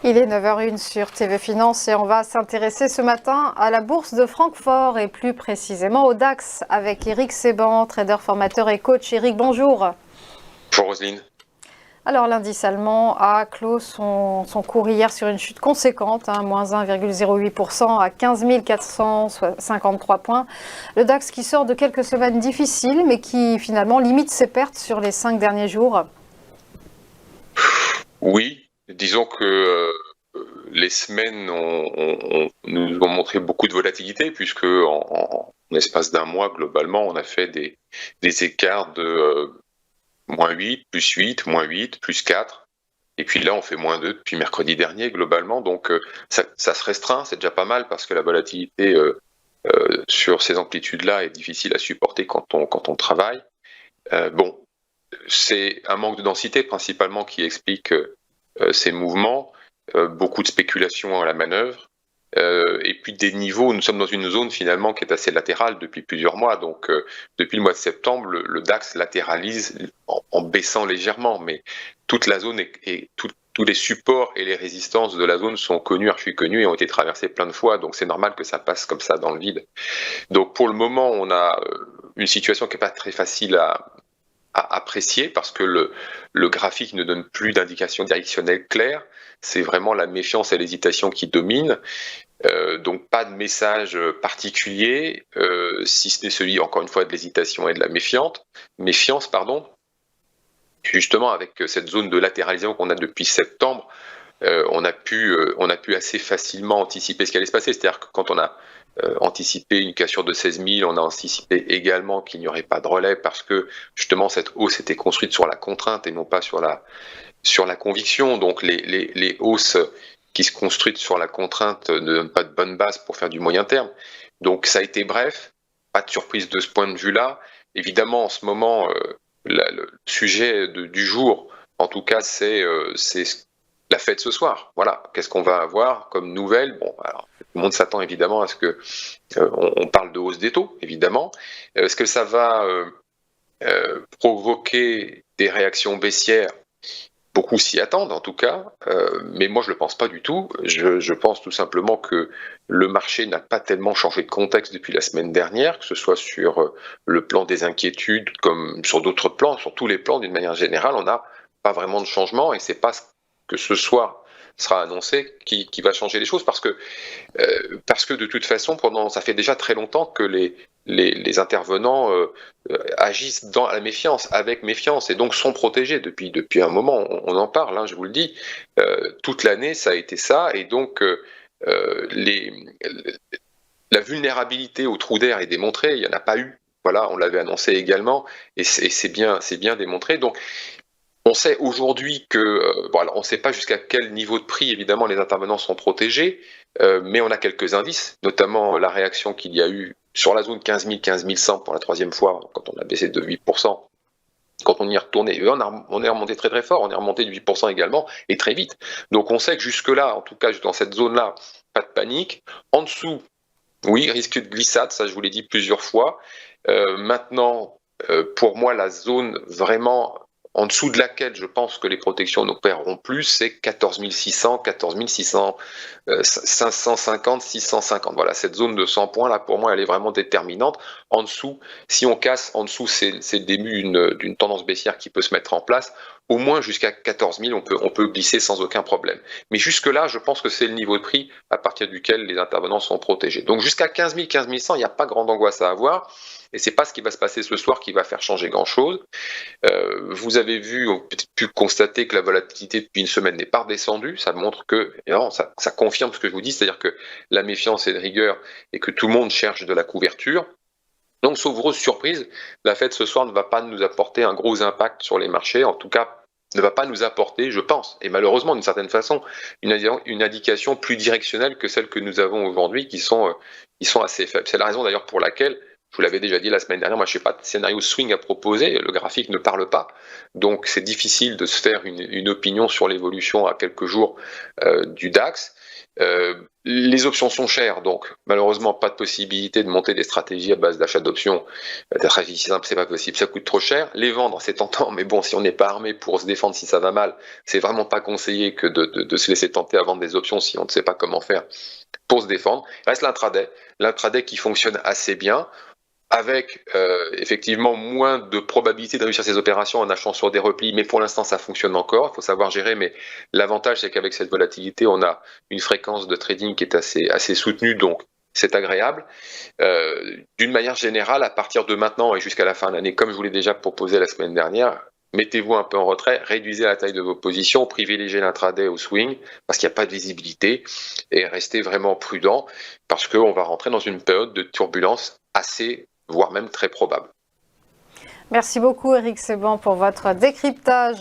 Il est 9h01 sur TV Finance et on va s'intéresser ce matin à la bourse de Francfort et plus précisément au DAX avec Eric Seban, trader, formateur et coach. Eric, bonjour. Bonjour Roselyne. Alors l'indice allemand a clos son cours hier sur une chute conséquente, moins 1,08% à 15 453 points. Le DAX qui sort de quelques semaines difficiles mais qui finalement limite ses pertes sur les 5 derniers jours. Oui, disons que les semaines nous ont montré beaucoup de volatilité puisque en l'espace d'un mois, globalement, on a fait des écarts de moins 8, plus 8, moins 8, plus 4. Et puis là, on fait moins 2 depuis mercredi dernier, globalement. Donc ça se restreint, c'est déjà pas mal parce que la volatilité sur ces amplitudes-là est difficile à supporter quand on travaille. Bon, c'est un manque de densité principalement qui explique ces mouvements, beaucoup de spéculation à la manœuvre, et puis des niveaux, nous sommes dans une zone finalement qui est assez latérale depuis plusieurs mois, donc depuis le mois de septembre, le DAX latéralise en baissant légèrement, mais toute la zone tous les supports et les résistances de la zone sont connus, archi-connus et ont été traversés plein de fois, donc c'est normal que ça passe comme ça dans le vide. Donc pour le moment, on a une situation qui n'est pas très facile à apprécier parce que le graphique ne donne plus d'indication directionnelle claire. C'est vraiment la méfiance et l'hésitation qui dominent. Donc pas de message particulier, si ce n'est celui, encore une fois, de l'hésitation et de la méfiance, pardon. Justement, avec cette zone de latéralisation qu'on a depuis septembre, on a pu assez facilement anticiper ce qui allait se passer. C'est-à-dire que quand on a anticipé une cassure de 16 000, on a anticipé également qu'il n'y aurait pas de relais parce que justement cette hausse était construite sur la contrainte et non pas sur la conviction. Donc les hausses qui se construisent sur la contrainte ne donnent pas de bonne base pour faire du moyen terme. Donc ça a été bref, pas de surprise de ce point de vue-là. Évidemment, en ce moment, le sujet du jour, en tout cas, c'est la fête ce soir. Voilà, qu'est-ce qu'on va avoir comme nouvelle? Bon, alors tout le monde s'attend évidemment à ce que on parle de hausse des taux, évidemment. Est-ce que ça va provoquer des réactions baissières? Beaucoup s'y attendent en tout cas, mais moi je ne le pense pas du tout. Je pense tout simplement que le marché n'a pas tellement changé de contexte depuis la semaine dernière, que ce soit sur le plan des inquiétudes comme sur d'autres plans, sur tous les plans d'une manière générale, on n'a pas vraiment de changement et c'est pas ce que ce soir sera annoncé qui va changer les choses parce que de toute façon, ça fait déjà très longtemps que les intervenants agissent dans la méfiance, avec méfiance, et donc sont protégés depuis un moment. On en parle, je vous le dis. Toute l'année, ça a été ça, et donc la vulnérabilité au trou d'air est démontrée. Il n'y en a pas eu. Voilà, on l'avait annoncé également, et c'est bien démontré. Donc, on sait aujourd'hui que, on ne sait pas jusqu'à quel niveau de prix, évidemment, les intervenants sont protégés, mais on a quelques indices, notamment la réaction qu'il y a eu sur la zone 15 000, 15 100 pour la troisième fois, quand on a baissé de 8%. Quand on y est retourné, on est remonté très très fort, on est remonté de 8% également, et très vite. Donc on sait que jusque-là, en tout cas dans cette zone-là, pas de panique. En dessous, oui, risque de glissade, ça je vous l'ai dit plusieurs fois. Maintenant, pour moi, la zone vraiment en dessous de laquelle je pense que les protections n'opéreront plus, c'est 14 600, 14 600, 550, 650. Voilà, cette zone de 100 points, là, pour moi, elle est vraiment déterminante. En dessous, si on casse, en dessous, c'est le début d'une tendance baissière qui peut se mettre en place. Au moins jusqu'à 14 000, on peut glisser sans aucun problème. Mais jusque-là, je pense que c'est le niveau de prix à partir duquel les intervenants sont protégés. Donc jusqu'à 15 000, 15 100, il n'y a pas grande angoisse à avoir. Et c'est pas ce qui va se passer ce soir qui va faire changer grand-chose. Vous avez peut-être pu constater que la volatilité depuis une semaine n'est pas redescendue. Ça montre que, non, ça confirme ce que je vous dis, c'est-à-dire que la méfiance est de rigueur et que tout le monde cherche de la couverture. Donc, sauf grosse surprise, la Fed ce soir ne va pas nous apporter un gros impact sur les marchés, en tout cas ne va pas nous apporter, je pense, et malheureusement d'une certaine façon, une indication plus directionnelle que celle que nous avons aujourd'hui, qui sont assez faibles. C'est la raison d'ailleurs pour laquelle, je vous l'avais déjà dit la semaine dernière, moi je n'ai pas de scénario swing à proposer, le graphique ne parle pas, donc c'est difficile de se faire une opinion sur l'évolution à quelques jours du DAX. Les options sont chères, donc malheureusement pas de possibilité de monter des stratégies à base d'achat d'options. Des stratégies simples, c'est pas possible, ça coûte trop cher. Les vendre, c'est tentant, mais bon, si on n'est pas armé pour se défendre si ça va mal, c'est vraiment pas conseillé que de se laisser tenter à vendre des options si on ne sait pas comment faire pour se défendre. Il reste l'intraday qui fonctionne assez bien, avec effectivement moins de probabilité de réussir ces opérations en achetant sur des replis, mais pour l'instant ça fonctionne encore, il faut savoir gérer, mais l'avantage c'est qu'avec cette volatilité, on a une fréquence de trading qui est assez soutenue, donc c'est agréable. D'une manière générale, à partir de maintenant et jusqu'à la fin de l'année, comme je vous l'ai déjà proposé la semaine dernière, mettez-vous un peu en retrait, réduisez la taille de vos positions, privilégiez l'intraday au swing, parce qu'il n'y a pas de visibilité, et restez vraiment prudent, parce qu'on va rentrer dans une période de turbulence assez voire même très probable. Merci beaucoup Eric Seban pour votre décryptage.